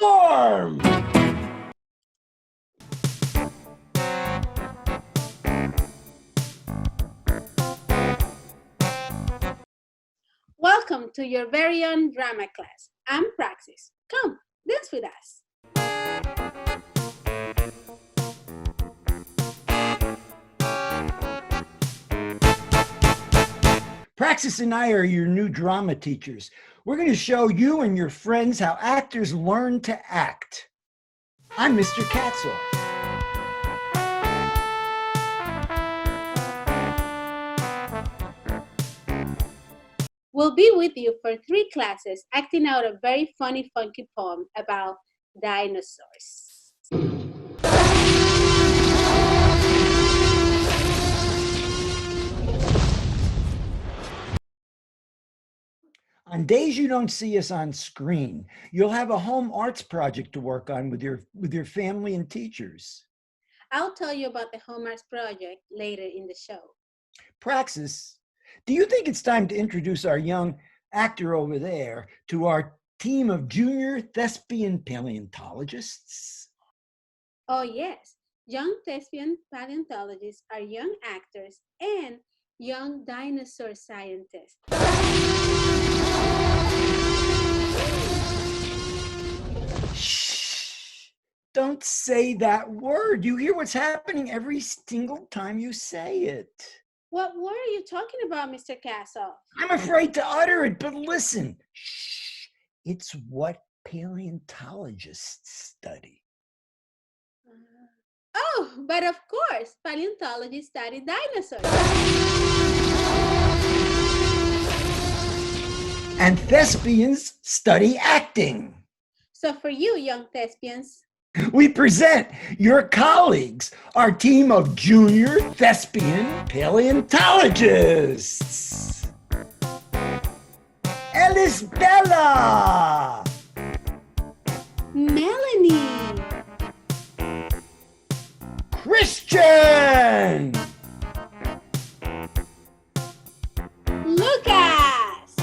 Perform! Welcome to your very own drama class. I'm Praxis. Come, dance with us. Praxis and I are your new drama teachers. We're going to show you and your friends how actors learn to act. I'm Mr. Katzoff. We'll be with you for 3 classes, acting out a very funny, funky poem about dinosaurs. On days you don't see us on screen, you'll have a home arts project to work on with your family and teachers. I'll tell you about the home arts project later in the show. Praxis, do you think it's time to introduce our young actor over there to our team of junior thespian paleontologists? Oh yes, young thespian paleontologists are young actors and young dinosaur scientists. Shh! Don't say that word. You hear what's happening every single time you say it. What word are you talking about, Mr. Kassoff? I'm afraid to utter it, but listen. Shh! It's what paleontologists study. Oh, but of course, paleontologists study dinosaurs. And thespians study acting. So for you, young thespians, we present your colleagues, our team of junior thespian paleontologists. Elisabella! Melanie, Christian! Lucas,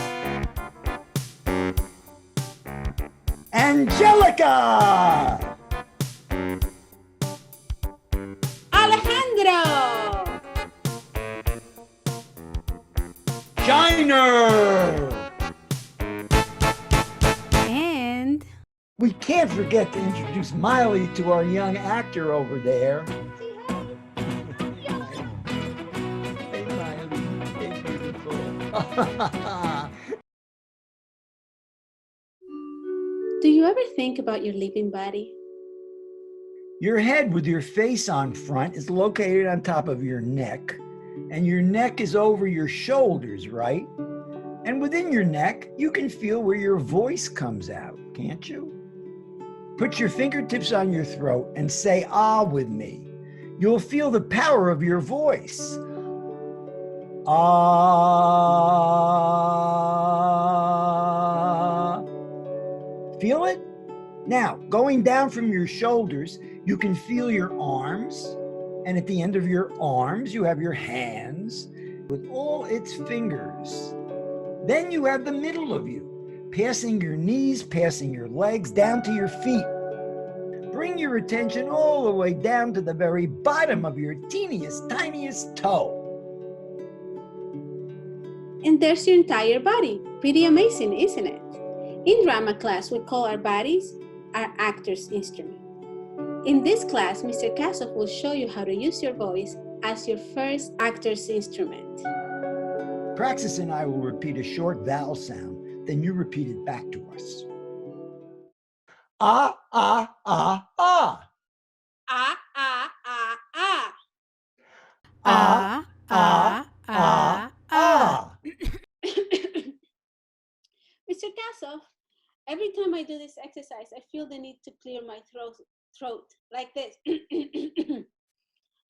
Angelica! Alejandro, Shiner! and We can't forget to introduce Miley to our young actor over there. Hey, Miley. Hey, beautiful. do you ever think about your living body? Your head with your face on front is located on top of your neck, and your neck is over your shoulders, right? And within your neck, you can feel where your voice comes out, can't you? Put your fingertips on your throat and say ah with me. You'll feel the power of your voice. Ah. Feel it? Now, going down from your shoulders, you can feel your arms, and at the end of your arms, you have your hands with all its fingers. Then you have the middle of you, passing your knees, passing your legs down to your feet. Bring your attention all the way down to the very bottom of your teeniest, tiniest toe. And there's your entire body. Pretty amazing, isn't it? In drama class, we call our bodies our actor's instrument. In this class, Mr. Kassoff will show you how to use your voice as your first actor's instrument. Praxis and I will repeat a short vowel sound, then you repeat it back to us. Ah, ah, ah, ah. Ah, ah, ah, ah. Ah, ah, ah, ah. Mr. Kassoff, every time I do this exercise, I feel the need to clear my throat like this.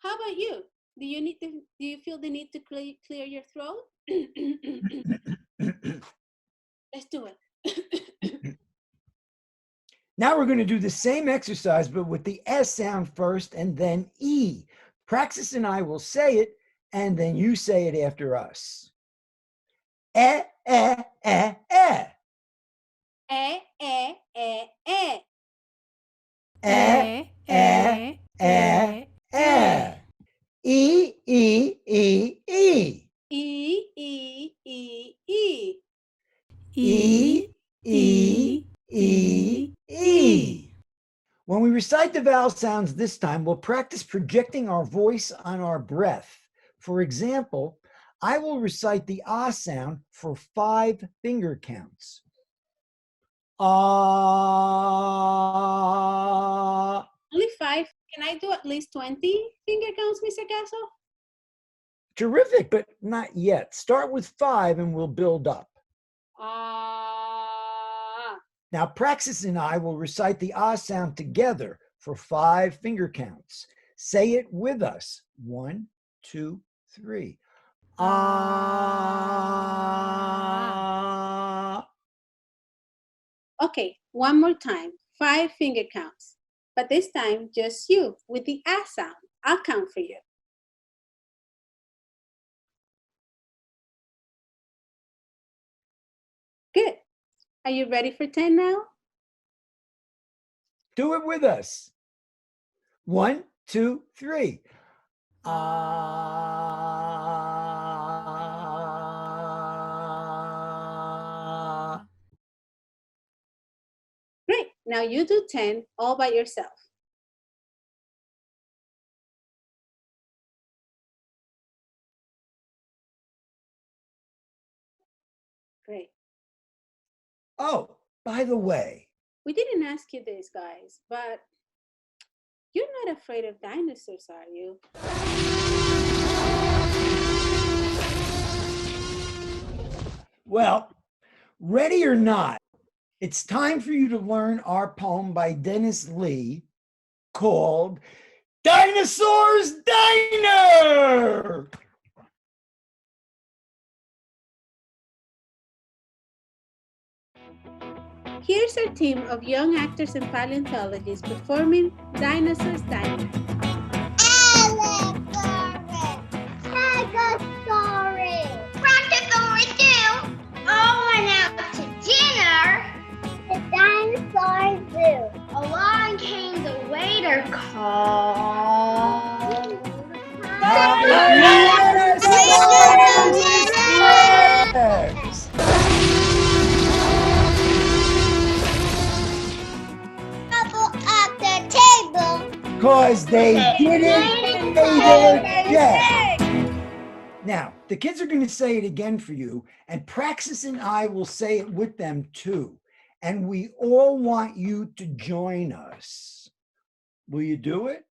How about you? Do you feel the need to clear your throat? Let's do it. Now we're going to do the same exercise, but with the S sound first and then E. Praxis and I will say it, and then you say it after us. Eh, eh, eh, eh. Eh, eh, eh, eh. E, E, E, E. E, E, E, E. E, E, E, E. E, E, E, E. When we recite the vowel sounds this time, we'll practice projecting our voice on our breath. For example, I will recite the ah sound for 5 finger counts. Ah. Only 5. Can I do at least 20 finger counts, Mr. Castle? Terrific, but not yet. Start with 5 and we'll build up. Ah. Now, Praxis and I will recite the ah sound together for 5 finger counts. Say it with us. 1, 2, 3. Ah. Okay, one more time. 5 finger counts. But this time, just you with the ah sound. I'll count for you. Good. Are you ready for 10 now? Do it with us. 1, 2, 3. Ah. Great. Now you do 10 all by yourself. Great. Oh, by the way, We didn't ask you this, guys, but you're not afraid of dinosaurs, are you? well, ready or not, it's time for you to learn our poem by Dennis Lee called Dinosaurs Diner. Here's our team of young actors and paleontologists performing Dinosaurs Diner. Practice two. All went out to dinner. The Dinosaurs Zoo. Along came the waiter called Dinosaurs. Couple at the table. Because they didn't pay their debt. Now, the kids are going to say it again for you, and Praxis and I will say it with them too. And we all want you to join us. Will you do it?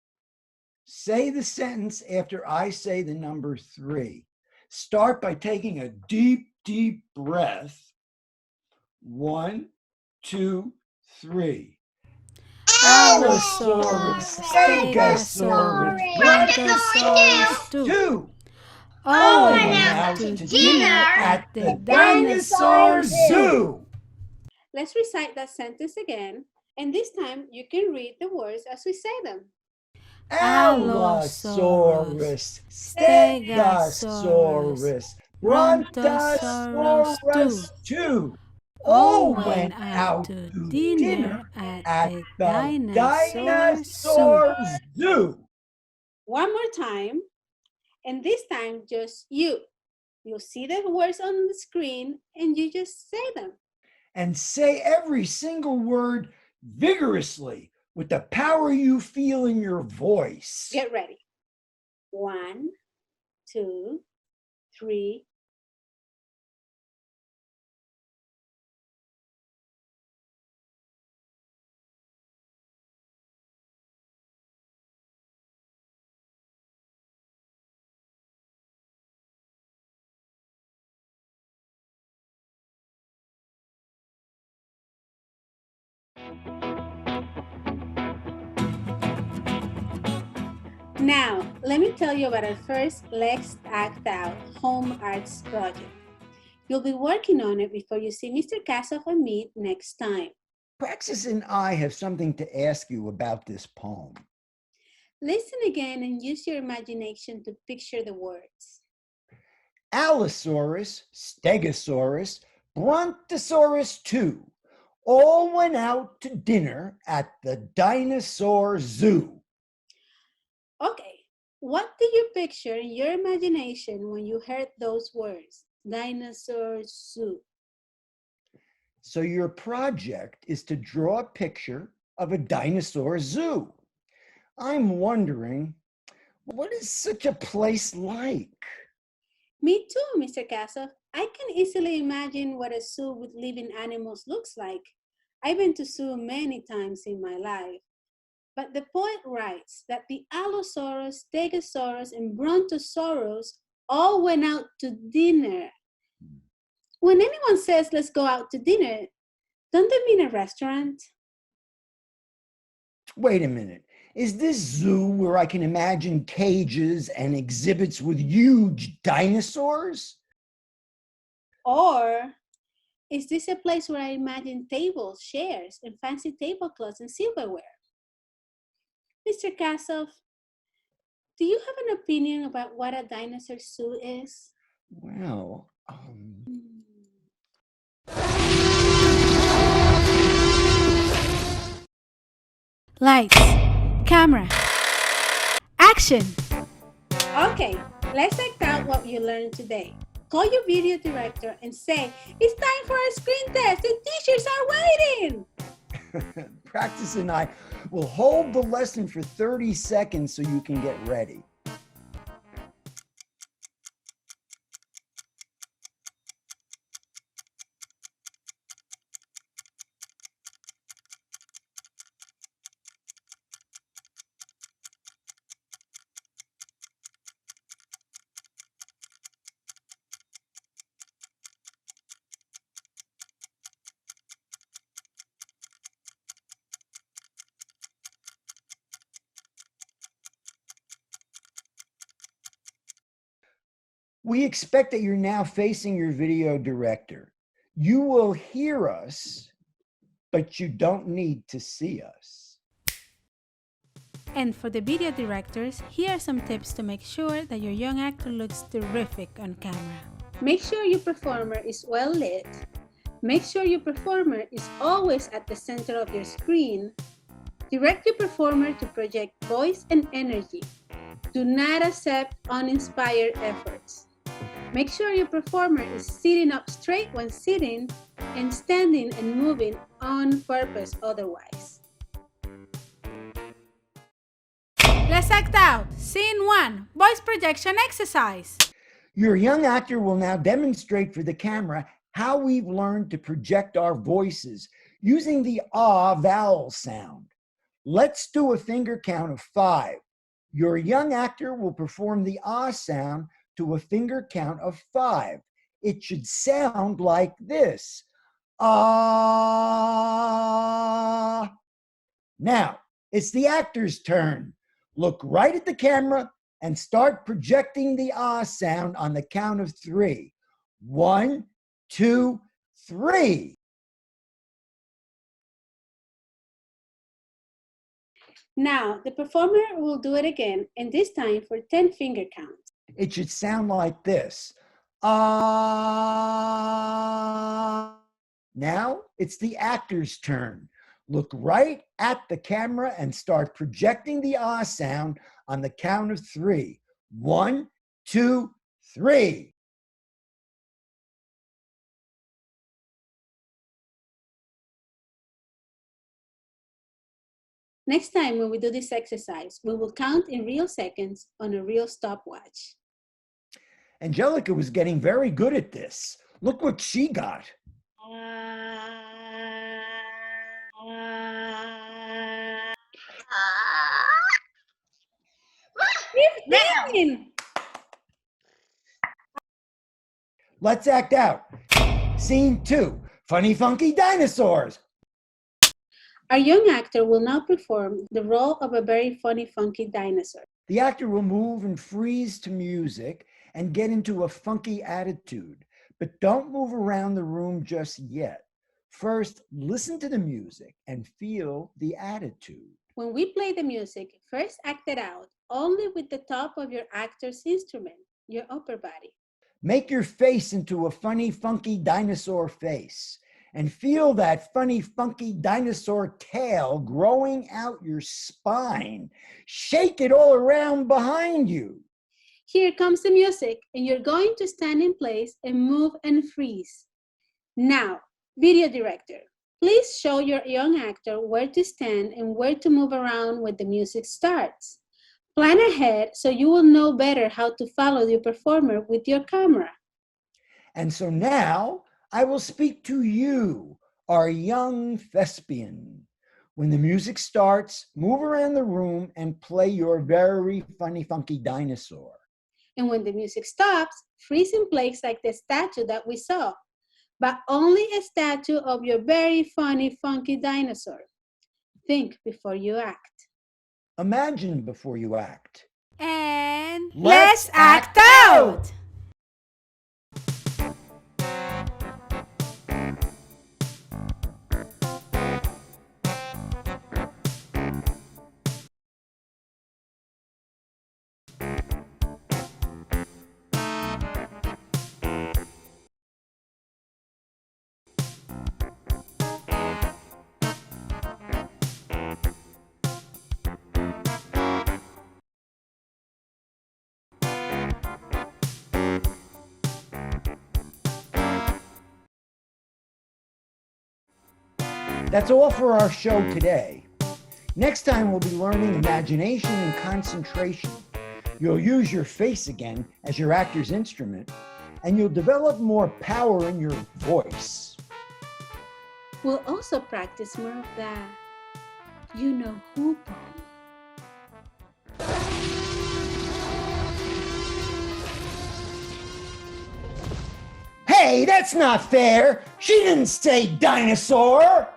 Say the sentence after I say the number 3. Start by taking a deep, deep breath. 1, 2, 3. Allosaurus, Stegosaurus, Brontosaurus, 2. Oh, Went out to dinner at the Dinosaurs Zoo. Let's recite that sentence again, and this time you can read the words as we say them. Allosaurus, Stegosaurus, Brontosaurus, 2. All went out to dinner at the Dinosaurs Zoo. One more time, and this time just you. You'll see the words on the screen and you just say them. And say every single word vigorously with the power you feel in your voice. Get ready. 1, 2, 3. Now, let me tell you about our first Let's Act Out Home Arts project. You'll be working on it before you see Mr. Kassoff and me next time. Praxis and I have something to ask you about this poem. Listen again and use your imagination to picture the words. Allosaurus, Stegosaurus, Brontosaurus 2. all went out to dinner at the Dinosaur Zoo. Okay, what do you picture in your imagination when you heard those words? Dinosaur Zoo. So your project is to draw a picture of a dinosaur zoo. I'm wondering, what is such a place like? Me too, Mr. Castle. I can easily imagine what a zoo with living animals looks like. I've been to zoo many times in my life. But the poet writes that the Allosaurus, Stegosaurus, and Brontosaurus all went out to dinner. When anyone says, let's go out to dinner, don't they mean a restaurant? Wait a minute. Is this zoo where I can imagine cages and exhibits with huge dinosaurs? Or is this a place where I imagine tables, chairs, and fancy tablecloths and silverware? Mr. Kassoff, do you have an opinion about what a dinosaur zoo is? Well, Lights, camera, action! Okay, let's act out what you learned today. Call your video director and say, it's time for a screen test. The teachers are waiting. Practice and I will hold the lesson for 30 seconds so you can get ready. We expect that you're now facing your video director. You will hear us, but you don't need to see us. And for the video directors, here are some tips to make sure that your young actor looks terrific on camera. Make sure your performer is well lit. Make sure your performer is always at the center of your screen. Direct your performer to project voice and energy. Do not accept uninspired efforts. Make sure your performer is sitting up straight when sitting and standing and moving on purpose otherwise. Let's act out! Scene 1, voice projection exercise. Your young actor will now demonstrate for the camera how we've learned to project our voices using the ah vowel sound. Let's do a finger count of 5. Your young actor will perform the ah sound to a finger count of 5. It should sound like this. Ah. Now, it's the actor's turn. Look right at the camera and start projecting the ah sound on the count of 3. 1, 2, 3. Now, the performer will do it again, and this time for 10 finger counts. It should sound like this. Ah. Now it's the actor's turn. Look right at the camera and start projecting the ah sound on the count of 3. 1, 2, 3. Next time when we do this exercise, we will count in real seconds on a real stopwatch. Angelica was getting very good at this. Look what she got. 15! Let's act out. Scene 2, Funny Funky Dinosaurs. Our young actor will now perform the role of a very funny, funky dinosaur. The actor will move and freeze to music and get into a funky attitude, but don't move around the room just yet. First, listen to the music and feel the attitude. When we play the music, first act it out only with the top of your actor's instrument, your upper body. Make your face into a funny, funky dinosaur face and feel that funny, funky dinosaur tail growing out your spine. Shake it all around behind you. Here comes the music, and you're going to stand in place and move and freeze. Now, video director, please show your young actor where to stand and where to move around when the music starts. Plan ahead so you will know better how to follow your performer with your camera. And so now I will speak to you, our young thespian. When the music starts, move around the room and play your very funny, funky dinosaur. And when the music stops, freeze in place like the statue that we saw, but only a statue of your very funny, funky dinosaur. Think before you act. Imagine before you act. And Let's act out! That's all for our show today. Next time we'll be learning imagination and concentration. You'll use your face again as your actor's instrument, and you'll develop more power in your voice. We'll also practice more of that you-know-who poem. Hey, that's not fair! She didn't say dinosaur!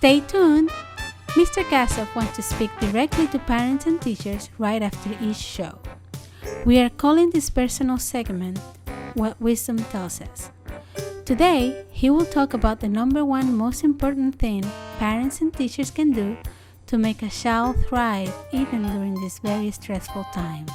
stay tuned. Mr. Kassoff wants to speak directly to parents and teachers right after each show. We are calling this personal segment What Wisdom Tells Us. Today, he will talk about the number one most important thing parents and teachers can do to make a child thrive even during these very stressful times.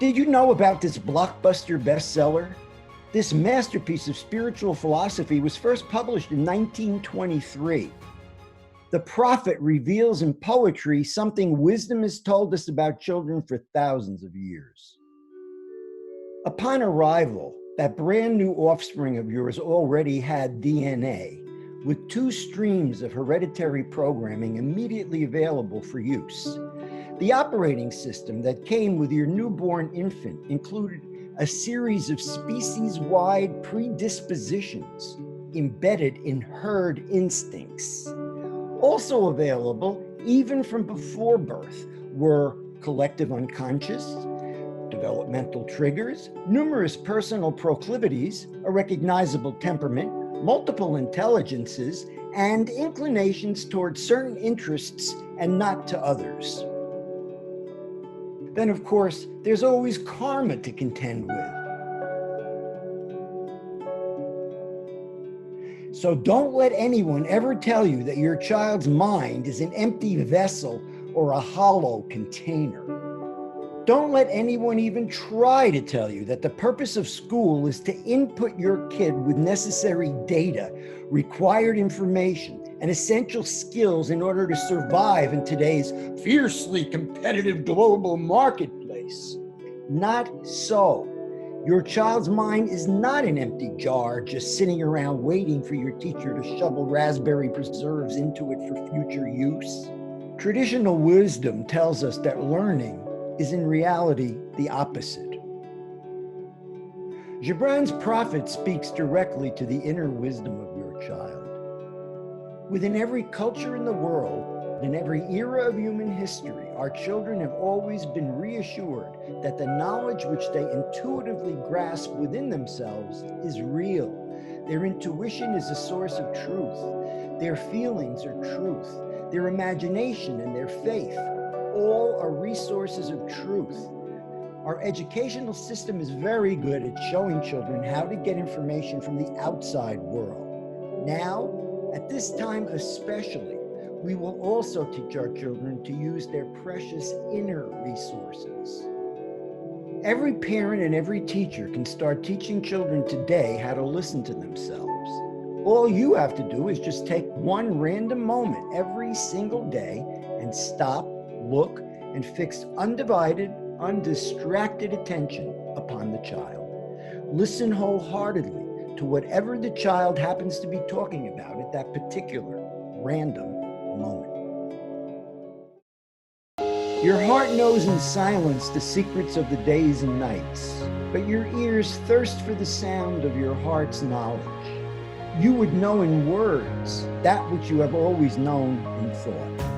Did you know about this blockbuster bestseller? This masterpiece of spiritual philosophy was first published in 1923. The prophet reveals in poetry something wisdom has told us about children for thousands of years. Upon arrival, that brand new offspring of yours already had DNA, with 2 streams of hereditary programming immediately available for use. The operating system that came with your newborn infant included a series of species-wide predispositions embedded in herd instincts. Also available, even from before birth, were collective unconscious, developmental triggers, numerous personal proclivities, a recognizable temperament, multiple intelligences, and inclinations towards certain interests and not to others. Then, of course, there's always karma to contend with. So don't let anyone ever tell you that your child's mind is an empty vessel or a hollow container. Don't let anyone even try to tell you that the purpose of school is to input your kid with necessary data, required information, and essential skills in order to survive in today's fiercely competitive global marketplace. Not so. Your child's mind is not an empty jar just sitting around waiting for your teacher to shovel raspberry preserves into it for future use. Traditional wisdom tells us that learning is in reality the opposite. Gibran's prophet speaks directly to the inner wisdom of your child. Within every culture in the world, in every era of human history, our children have always been reassured that the knowledge which they intuitively grasp within themselves is real. Their intuition is a source of truth. Their feelings are truth. Their imagination and their faith, all are resources of truth. Our educational system is very good at showing children how to get information from the outside world. Now, at this time especially, we will also teach our children to use their precious inner resources. Every parent and every teacher can start teaching children today how to listen to themselves. All you have to do is just take one random moment every single day and stop, look, and fix undivided, undistracted attention upon the child. Listen wholeheartedly to whatever the child happens to be talking about at that particular random moment. Your heart knows in silence the secrets of the days and nights, but your ears thirst for the sound of your heart's knowledge. You would know in words that which you have always known in thought.